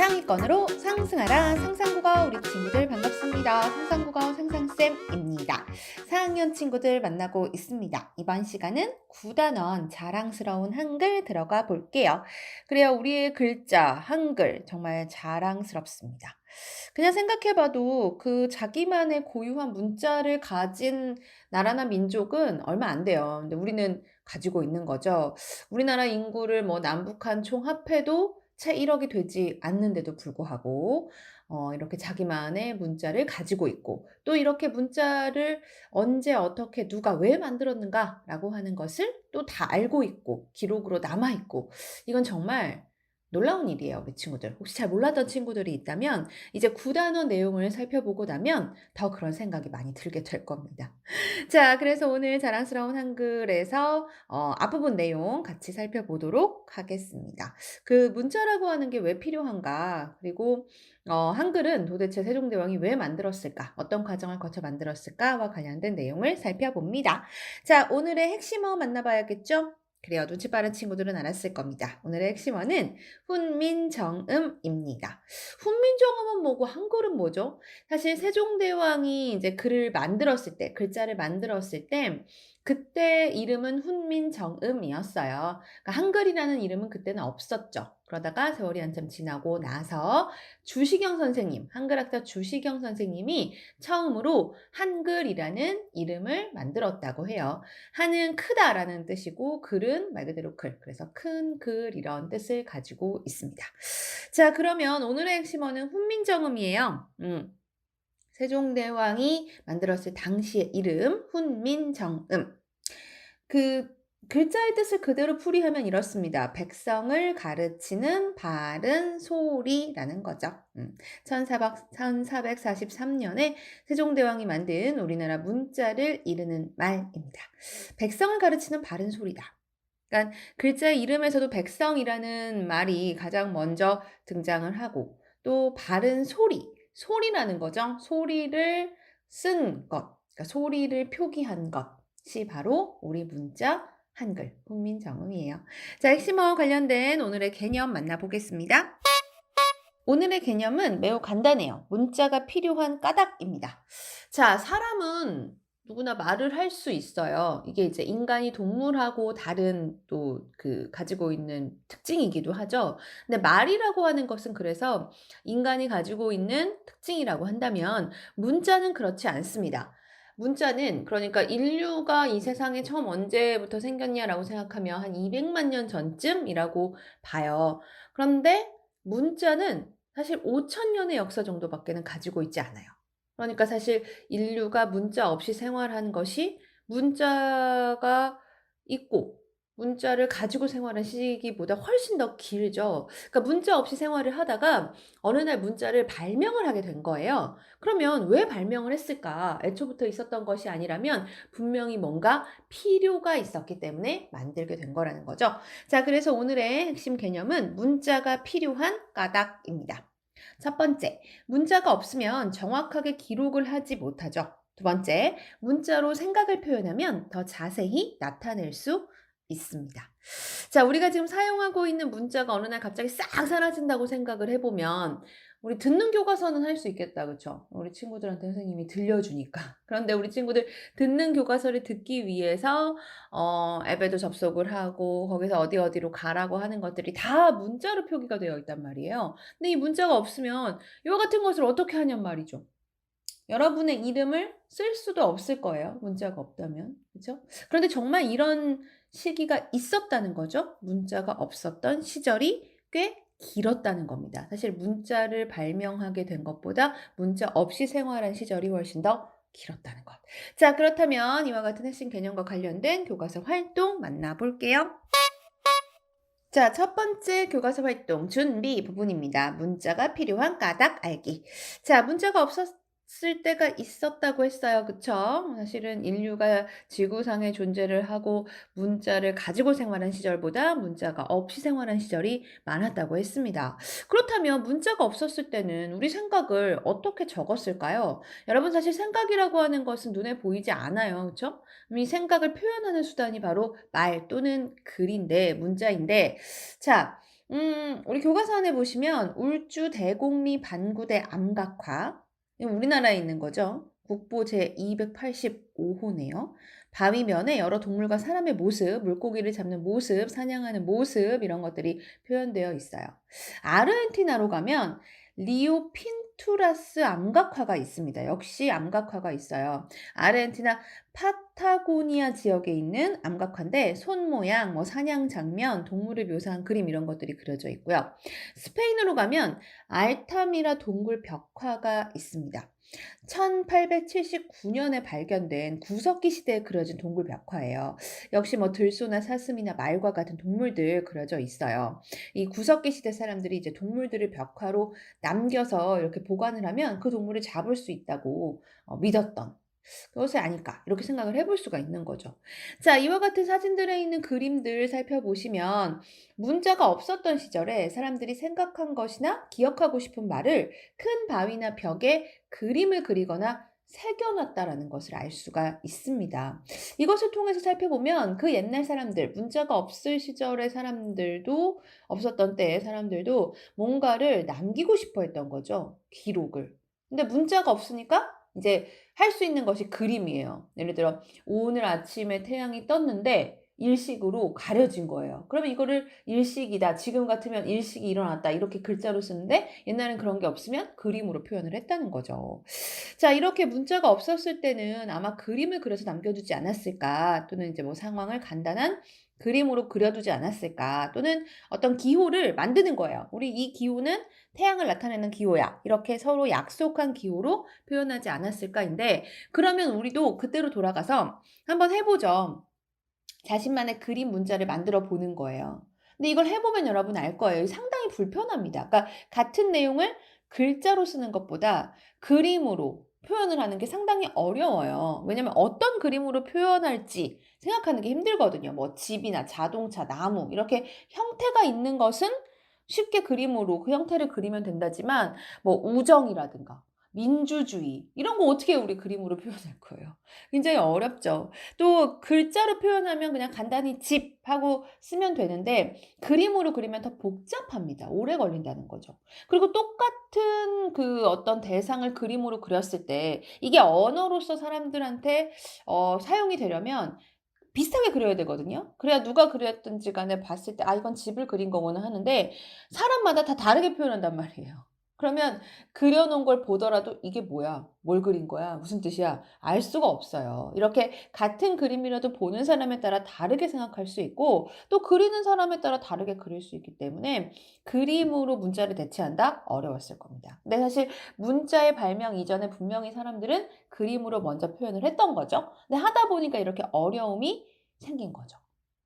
상위권으로 상승하라 상상국어 우리 친구들 반갑습니다. 상상국어 상상쌤입니다. 4학년 친구들 만나고 있습니다. 이번 시간은 9단원 자랑스러운 한글 들어가 볼게요. 그래요, 우리의 글자 한글 정말 자랑스럽습니다. 그냥 생각해봐도 그 자기만의 고유한 문자를 가진 나라나 민족은 얼마 안 돼요. 근데 우리는 가지고 있는 거죠. 우리나라 인구를 뭐 남북한 총 합해도 채 1억이 되지 않는데도 불구하고 이렇게 자기만의 문자를 가지고 있고, 또 이렇게 문자를 언제 어떻게 누가 왜 만들었는가라고 하는 것을 또 다 알고 있고 기록으로 남아 있고, 이건 정말 놀라운 일이에요, 우리 친구들. 혹시 잘 몰랐던 친구들이 있다면 이제 9단원 내용을 살펴보고 나면 더 그런 생각이 많이 들게 될 겁니다. 자, 그래서 오늘 자랑스러운 한글에서 앞부분 내용 같이 살펴보도록 하겠습니다. 그 문자라고 하는 게 왜 필요한가? 그리고 한글은 도대체 세종대왕이 왜 만들었을까? 어떤 과정을 거쳐 만들었을까와 관련된 내용을 살펴봅니다. 자, 오늘의 핵심어 만나봐야겠죠? 그래요, 눈치 빠른 친구들은 알았을 겁니다. 오늘의 핵심어는 훈민정음입니다. 훈민정음은 뭐고 한글은 뭐죠? 사실 세종대왕이 이제 글을 만들었을 때, 글자를 만들었을 때, 그때 이름은 훈민정음이었어요. 그러니까 한글이라는 이름은 그때는 없었죠. 그러다가 세월이 한참 지나고 나서 주시경 선생님, 한글학자 주시경 선생님이 처음으로 한글이라는 이름을 만들었다고 해요. 한은 크다라는 뜻이고 글은 말 그대로 글, 그래서 큰 글 이런 뜻을 가지고 있습니다. 자, 그러면 오늘의 핵심어는 훈민정음이에요. 세종대왕이 만들었을 당시의 이름 훈민정음. 그 글자의 뜻을 그대로 풀이하면 이렇습니다. 백성을 가르치는 바른 소리라는 거죠. 1443년에 세종대왕이 만든 우리나라 문자를 이르는 말입니다. 백성을 가르치는 바른 소리다. 그러니까 글자의 이름에서도 백성이라는 말이 가장 먼저 등장을 하고, 또 바른 소리, 소리라는 거죠. 소리를 쓴 것, 그러니까 소리를 표기한 것이 바로 우리 문자 한글 훈민정음이에요. 자, 핵심어와 관련된 오늘의 개념 만나보겠습니다. 오늘의 개념은 매우 간단해요. 문자가 필요한 까닭입니다. 자, 사람은 누구나 말을 할 수 있어요. 이게 이제 인간이 동물하고 다른 또 가지고 있는 특징이기도 하죠. 근데 말이라고 하는 것은 그래서 인간이 가지고 있는 특징이라고 한다면 문자는 그렇지 않습니다. 문자는 그러니까 인류가 이 세상에 처음 언제부터 생겼냐라고 생각하면 한 200만 년 전쯤이라고 봐요. 그런데 문자는 사실 5,000년의 역사 정도밖에는 가지고 있지 않아요. 그러니까 사실 인류가 문자 없이 생활한 것이 문자가 있고 문자를 가지고 생활한 시기보다 훨씬 더 길죠. 그러니까 문자 없이 생활을 하다가 어느 날 문자를 발명을 하게 된 거예요. 그러면 왜 발명을 했을까? 애초부터 있었던 것이 아니라면 분명히 뭔가 필요가 있었기 때문에 만들게 된 거라는 거죠. 자, 그래서 오늘의 핵심 개념은 문자가 필요한 까닭입니다. 첫 번째, 문자가 없으면 정확하게 기록을 하지 못하죠. 두 번째, 문자로 생각을 표현하면 더 자세히 나타낼 수 있습니다. 자, 우리가 지금 사용하고 있는 문자가 어느 날 갑자기 싹 사라진다고 생각을 해보면 우리 듣는 교과서는 할 수 있겠다, 그쵸? 우리 친구들한테 선생님이 들려주니까. 그런데 우리 친구들 듣는 교과서를 듣기 위해서 앱에도 접속을 하고 거기서 어디로 가라고 하는 것들이 다 문자로 표기가 되어 있단 말이에요. 근데 이 문자가 없으면 이와 같은 것을 어떻게 하냔 말이죠. 여러분의 이름을 쓸 수도 없을 거예요, 문자가 없다면. 그죠? 그런데 정말 이런 시기가 있었다는 거죠. 문자가 없었던 시절이 꽤 길었다는 겁니다. 사실 문자를 발명하게 된 것보다 문자 없이 생활한 시절이 훨씬 더 길었다는 것. 자, 그렇다면 이와 같은 핵심 개념과 관련된 교과서 활동 만나볼게요. 자, 첫 번째 교과서 활동 준비 부분입니다. 문자가 필요한 까닭 알기. 자, 문자가 없었을 때가 있었다고 했어요. 그쵸? 사실은 인류가 지구상에 존재를 하고 문자를 가지고 생활한 시절보다 문자가 없이 생활한 시절이 많았다고 했습니다. 그렇다면 문자가 없었을 때는 우리 생각을 어떻게 적었을까요? 여러분, 사실 생각이라고 하는 것은 눈에 보이지 않아요. 그쵸? 이 생각을 표현하는 수단이 바로 말 또는 글인데, 문자인데, 자, 우리 교과서안에 보시면 울주 대곡리 반구대 암각화. 이건 우리나라에 있는 거죠. 국보 제285호네요. 바위면에 여러 동물과 사람의 모습, 물고기를 잡는 모습, 사냥하는 모습 이런 것들이 표현되어 있어요. 아르헨티나로 가면 리오 핀투라스 암각화가 있습니다. 역시 암각화가 있어요. 아르헨티나 파타고니아 지역에 있는 암각화인데 손 모양, 뭐 사냥 장면, 동물을 묘사한 그림 이런 것들이 그려져 있고요. 스페인으로 가면 알타미라 동굴 벽화가 있습니다. 1879년에 발견된 구석기 시대에 그려진 동굴 벽화예요. 역시 뭐 들소나 사슴이나 말과 같은 동물들 그려져 있어요. 이 구석기 시대 사람들이 이제 동물들을 벽화로 남겨서 이렇게 보관을 하면 그 동물을 잡을 수 있다고 믿었던 그것이 아닐까 이렇게 생각을 해볼 수가 있는 거죠. 자, 이와 같은 사진들에 있는 그림들 살펴보시면 문자가 없었던 시절에 사람들이 생각한 것이나 기억하고 싶은 말을 큰 바위나 벽에 그림을 그리거나 새겨놨다라는 것을 알 수가 있습니다. 이것을 통해서 살펴보면 그 옛날 사람들, 문자가 없을 시절의 사람들도 없었던 때의 사람들도 뭔가를 남기고 싶어 했던 거죠. 기록을. 근데 문자가 없으니까 이제 할 수 있는 것이 그림이에요. 예를 들어 오늘 아침에 태양이 떴는데 일식으로 가려진 거예요. 그러면 이거를 일식이다. 지금 같으면 일식이 일어났다. 이렇게 글자로 쓰는데 옛날엔 그런 게 없으면 그림으로 표현을 했다는 거죠. 자, 이렇게 문자가 없었을 때는 아마 그림을 그려서 남겨두지 않았을까? 또는 이제 뭐 상황을 간단한 그림으로 그려두지 않았을까? 또는 어떤 기호를 만드는 거예요. 우리 이 기호는 태양을 나타내는 기호야. 이렇게 서로 약속한 기호로 표현하지 않았을까인데, 그러면 우리도 그때로 돌아가서 한번 해보죠. 자신만의 그림 문자를 만들어 보는 거예요. 근데 이걸 해보면 여러분 알 거예요. 상당히 불편합니다. 그러니까 같은 내용을 글자로 쓰는 것보다 그림으로 표현을 하는 게 상당히 어려워요. 왜냐면 어떤 그림으로 표현할지 생각하는 게 힘들거든요. 뭐 집이나 자동차, 나무 이렇게 형태가 있는 것은 쉽게 그림으로 그 형태를 그리면 된다지만 뭐 우정이라든가 민주주의 이런 거 어떻게 우리 그림으로 표현할 거예요? 굉장히 어렵죠. 또 글자로 표현하면 그냥 간단히 집 하고 쓰면 되는데 그림으로 그리면 더 복잡합니다. 오래 걸린다는 거죠. 그리고 똑같은 그 어떤 대상을 그림으로 그렸을 때 이게 언어로서 사람들한테 사용이 되려면 비슷하게 그려야 되거든요. 그래야 누가 그렸든지 간에 봤을 때 '아 이건 집을 그린 거구나.' 하는데 사람마다 다 다르게 표현한단 말이에요. 그러면 그려 놓은 걸 보더라도 '이게 뭐야? 뭘 그린 거야? 무슨 뜻이야?' 알 수가 없어요. 이렇게 같은 그림이라도 보는 사람에 따라 다르게 생각할 수 있고 또 그리는 사람에 따라 다르게 그릴 수 있기 때문에 그림으로 문자를 대체한다? 어려웠을 겁니다. 근데 사실 문자의 발명 이전에 분명히 사람들은 그림으로 먼저 표현을 했던 거죠. 근데 하다 보니까 이렇게 어려움이 생긴 거죠.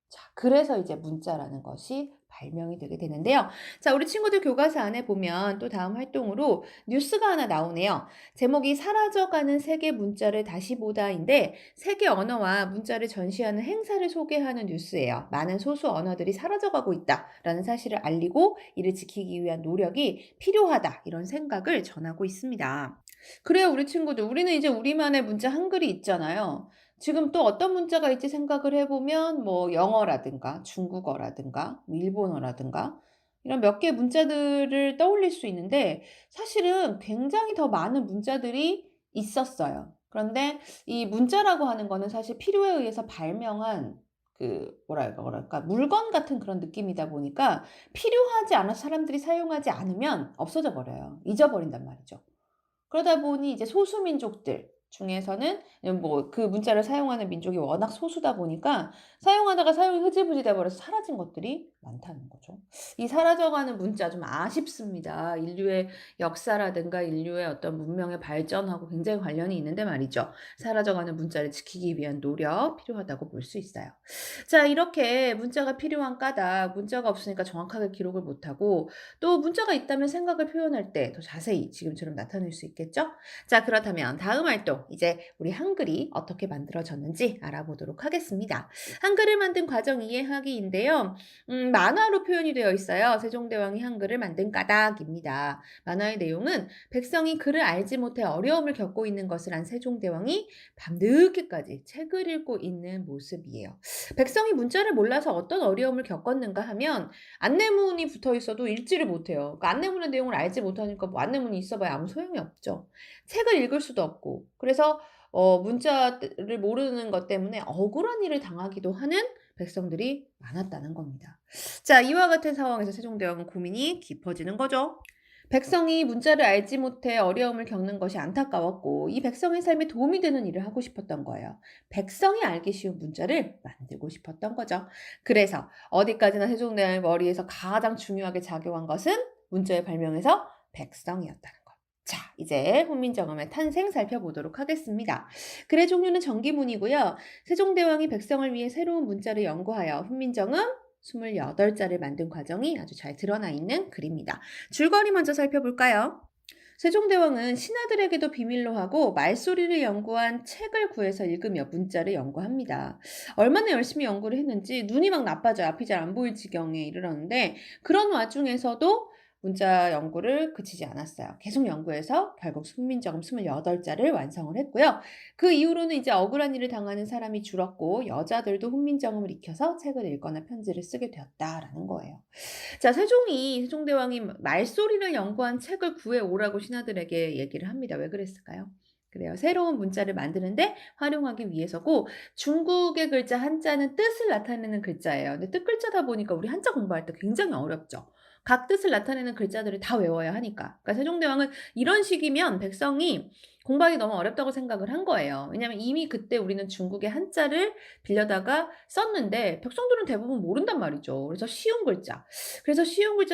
자, 그래서 이제 문자라는 것이 발명이 되게 되는데요. 자, 우리 친구들 교과서 안에 보면 또 다음 활동으로 뉴스가 하나 나오네요. 제목이 사라져가는 세계 문자를 다시 보다인데 세계 언어와 문자를 전시하는 행사를 소개하는 뉴스예요. 많은 소수 언어들이 사라져가고 있다라는 사실을 알리고 이를 지키기 위한 노력이 필요하다 이런 생각을 전하고 있습니다. 그래요, 우리 친구들. 우리는 이제 우리만의 문자 한글이 있잖아요. 지금 또 어떤 문자가 있지 생각을 해보면 뭐 영어라든가 중국어라든가 뭐 일본어라든가 이런 몇 개의 문자들을 떠올릴 수 있는데 사실은 굉장히 더 많은 문자들이 있었어요. 그런데 이 문자라고 하는 거는 사실 필요에 의해서 발명한 그 뭐랄까 물건 같은 그런 느낌이다 보니까 필요하지 않아서 사람들이 사용하지 않으면 없어져 버려요. 잊어버린단 말이죠. 그러다 보니 이제 소수민족들 중에서는 뭐 그 문자를 사용하는 민족이 워낙 소수다 보니까 사용하다가 사용이 흐지부지 돼 버려서 사라진 것들이 많다는 거죠. 이 사라져가는 문자 좀 아쉽습니다. 인류의 역사라든가 인류의 어떤 문명의 발전하고 굉장히 관련이 있는데 말이죠. 사라져가는 문자를 지키기 위한 노력 필요하다고 볼 수 있어요. 자, 이렇게 문자가 필요한 까닭, 문자가 없으니까 정확하게 기록을 못하고 또 문자가 있다면 생각을 표현할 때 더 자세히 지금처럼 나타낼 수 있겠죠? 자, 그렇다면 다음 활동, 이제 우리 한글이 어떻게 만들어졌는지 알아보도록 하겠습니다. 한글을 만든 과정 이해하기인데요. 만화로 표현이 되어 있어요. 세종대왕이 한글을 만든 까닭입니다. 만화의 내용은 백성이 글을 알지 못해 어려움을 겪고 있는 것을 안 세종대왕이 밤늦게까지 책을 읽고 있는 모습이에요. 백성이 문자를 몰라서 어떤 어려움을 겪었는가 하면 안내문이 붙어 있어도 읽지를 못해요. 그러니까 안내문의 내용을 알지 못하니까 뭐 안내문이 있어봐야 아무 소용이 없죠. 책을 읽을 수도 없고. 그래서 문자를 모르는 것 때문에 억울한 일을 당하기도 하는 백성들이 많았다는 겁니다. 자, 이와 같은 상황에서 세종대왕은 고민이 깊어지는 거죠. 백성이 문자를 알지 못해 어려움을 겪는 것이 안타까웠고 이 백성의 삶에 도움이 되는 일을 하고 싶었던 거예요. 백성이 알기 쉬운 문자를 만들고 싶었던 거죠. 그래서 어디까지나 세종대왕의 머리에서 가장 중요하게 작용한 것은 문자의 발명에서 백성이었다는 것. 자, 이제 훈민정음의 탄생 살펴보도록 하겠습니다. 글의 종류는 정기문이고요. 세종대왕이 백성을 위해 새로운 문자를 연구하여 훈민정음 28자를 만든 과정이 아주 잘 드러나 있는 글입니다. 줄거리 먼저 살펴볼까요? 세종대왕은 신하들에게도 비밀로 하고 말소리를 연구한 책을 구해서 읽으며 문자를 연구합니다. 얼마나 열심히 연구를 했는지 눈이 막 나빠져요. 앞이 잘 안 보일 지경에 이르렀는데 그런 와중에서도 문자 연구를 그치지 않았어요. 계속 연구해서 결국 훈민정음 28자를 완성을 했고요. 그 이후로는 이제 억울한 일을 당하는 사람이 줄었고 여자들도 훈민정음을 익혀서 책을 읽거나 편지를 쓰게 되었다라는 거예요. 자, 세종대왕이 말소리를 연구한 책을 구해 오라고 신하들에게 얘기를 합니다. 왜 그랬을까요? 그래요. 새로운 문자를 만드는데 활용하기 위해서고 중국의 글자 한자는 뜻을 나타내는 글자예요. 근데 뜻글자다 보니까 우리 한자 공부할 때 굉장히 어렵죠. 각 뜻을 나타내는 글자들을 다 외워야 하니까. 그러니까 세종대왕은 이런 식이면 백성이 공부하기 너무 어렵다고 생각을 한 거예요. 왜냐하면 이미 그때 우리는 중국의 한자를 빌려다가 썼는데 백성들은 대부분 모른단 말이죠. 그래서 쉬운 글자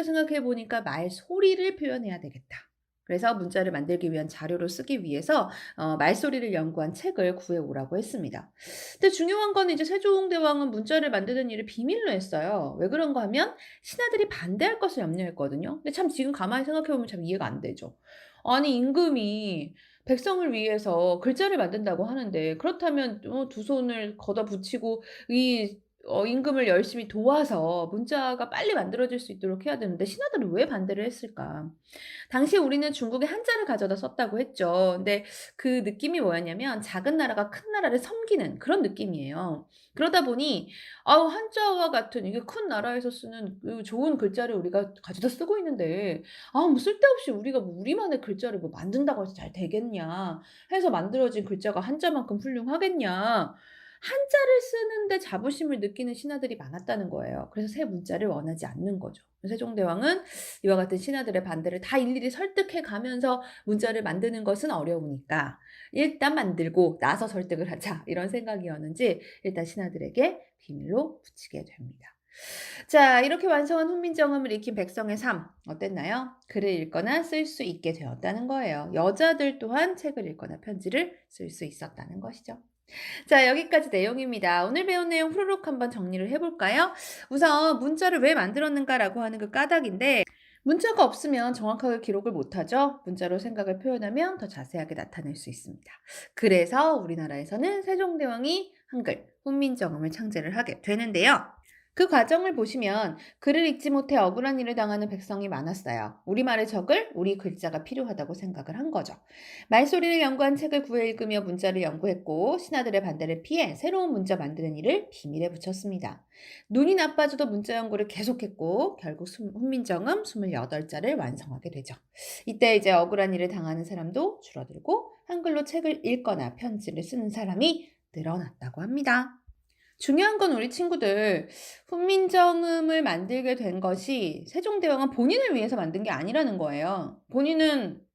생각해 보니까 말소리를 표현해야 되겠다. 그래서 문자를 만들기 위한 자료로 쓰기 위해서 말소리를 연구한 책을 구해오라고 했습니다. 근데 중요한 건 이제 세종대왕은 문자를 만드는 일을 비밀로 했어요. 왜 그런가 하면 신하들이 반대할 것을 염려했거든요. 근데 참 지금 가만히 생각해 보면 참 이해가 안 되죠. 아니 임금이 백성을 위해서 글자를 만든다고 하는데 그렇다면 두 손을 걷어붙이고 이 임금을 열심히 도와서 문자가 빨리 만들어질 수 있도록 해야 되는데 신하들은 왜 반대를 했을까? 당시 우리는 중국의 한자를 가져다 썼다고 했죠. 근데 그 느낌이 뭐였냐면 작은 나라가 큰 나라를 섬기는 그런 느낌이에요. 그러다 보니 한자와 같은 이게 큰 나라에서 쓰는 그 좋은 글자를 우리가 가져다 쓰고 있는데 뭐 쓸데없이 우리가 뭐 우리만의 글자를 뭐 만든다고 해서 잘 되겠냐 해서 만들어진 글자가 한자만큼 훌륭하겠냐. 한자를 쓰는데 자부심을 느끼는 신하들이 많았다는 거예요. 그래서 새 문자를 원하지 않는 거죠. 세종대왕은 이와 같은 신하들의 반대를 다 일일이 설득해 가면서 문자를 만드는 것은 어려우니까 일단 만들고 나서 설득을 하자 이런 생각이었는지 일단 신하들에게 비밀로 붙이게 됩니다. 자, 이렇게 완성한 훈민정음을 익힌 백성의 삶 어땠나요? 글을 읽거나 쓸 수 있게 되었다는 거예요. 여자들 또한 책을 읽거나 편지를 쓸 수 있었다는 것이죠. 자, 여기까지 내용입니다. 오늘 배운 내용 후루룩 한번 정리를 해볼까요? 우선 문자를 왜 만들었는가라고 하는 그 까닭인데 문자가 없으면 정확하게 기록을 못하죠. 문자로 생각을 표현하면 더 자세하게 나타낼 수 있습니다. 그래서 우리나라에서는 세종대왕이 한글, 훈민정음을 창제를 하게 되는데요. 그 과정을 보시면 글을 읽지 못해 억울한 일을 당하는 백성이 많았어요. 우리말을 적을 우리 글자가 필요하다고 생각을 한 거죠. 말소리를 연구한 책을 구해 읽으며 문자를 연구했고 신하들의 반대를 피해 새로운 문자 만드는 일을 비밀에 붙였습니다. 눈이 나빠져도 문자 연구를 계속했고 결국 훈민정음 28자를 완성하게 되죠. 이때 이제 억울한 일을 당하는 사람도 줄어들고 한글로 책을 읽거나 편지를 쓰는 사람이 늘어났다고 합니다. 중요한 건 우리 친구들 훈민정음을 만들게 된 것이 세종대왕은 본인을 위해서 만든 게 아니라는 거예요.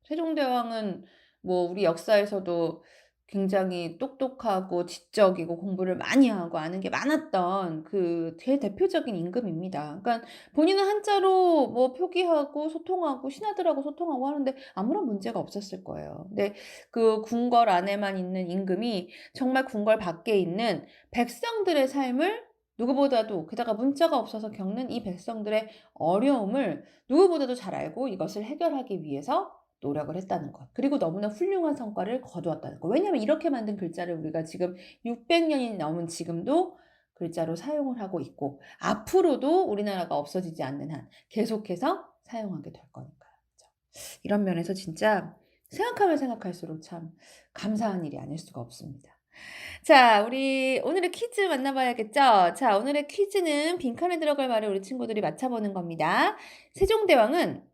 세종대왕은 뭐 우리 역사에서도 굉장히 똑똑하고 지적이고 공부를 많이 하고 아는 게 많았던 그 대대표적인 임금입니다. 그러니까 본인은 한자로 뭐 표기하고 소통하고 신하들하고 소통하고 하는데 아무런 문제가 없었을 거예요. 근데 그 궁궐 안에만 있는 임금이 정말 궁궐 밖에 있는 백성들의 삶을 누구보다도 게다가 문자가 없어서 겪는 이 백성들의 어려움을 누구보다도 잘 알고 이것을 해결하기 위해서 노력을 했다는 것. 그리고 너무나 훌륭한 성과를 거두었다는 것. 왜냐하면 이렇게 만든 글자를 우리가 지금 600년이 넘은 지금도 글자로 사용을 하고 있고 앞으로도 우리나라가 없어지지 않는 한 계속해서 사용하게 될 거니까요. 그죠? 이런 면에서 진짜 생각하면 생각할수록 참 감사한 일이 아닐 수가 없습니다. 자, 우리 오늘의 퀴즈 만나봐야겠죠? 자, 오늘의 퀴즈는 빈칸에 들어갈 말을 우리 친구들이 맞춰보는 겁니다. 세종대왕은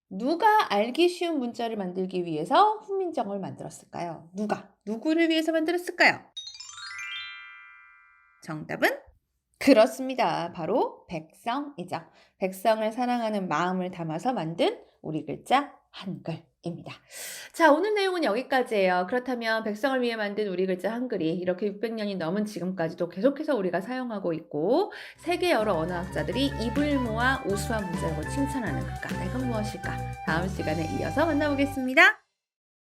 누가 알기 쉬운 문자를 만들기 위해서 훈민정음을 만들었을까요? 누가? 누구를 위해서 만들었을까요? 정답은? 그렇습니다. 바로 백성이죠. 백성을 사랑하는 마음을 담아서 만든 우리 글자 한글입니다. 자, 오늘 내용은 여기까지예요. 그렇다면 백성을 위해 만든 우리 글자 한글이 이렇게 600년이 넘은 지금까지도 계속해서 우리가 사용하고 있고 세계 여러 언어학자들이 입을 모아 우수한 문자라고 칭찬하는 그 까닭은 무엇일까? 다음 시간에 이어서 만나보겠습니다.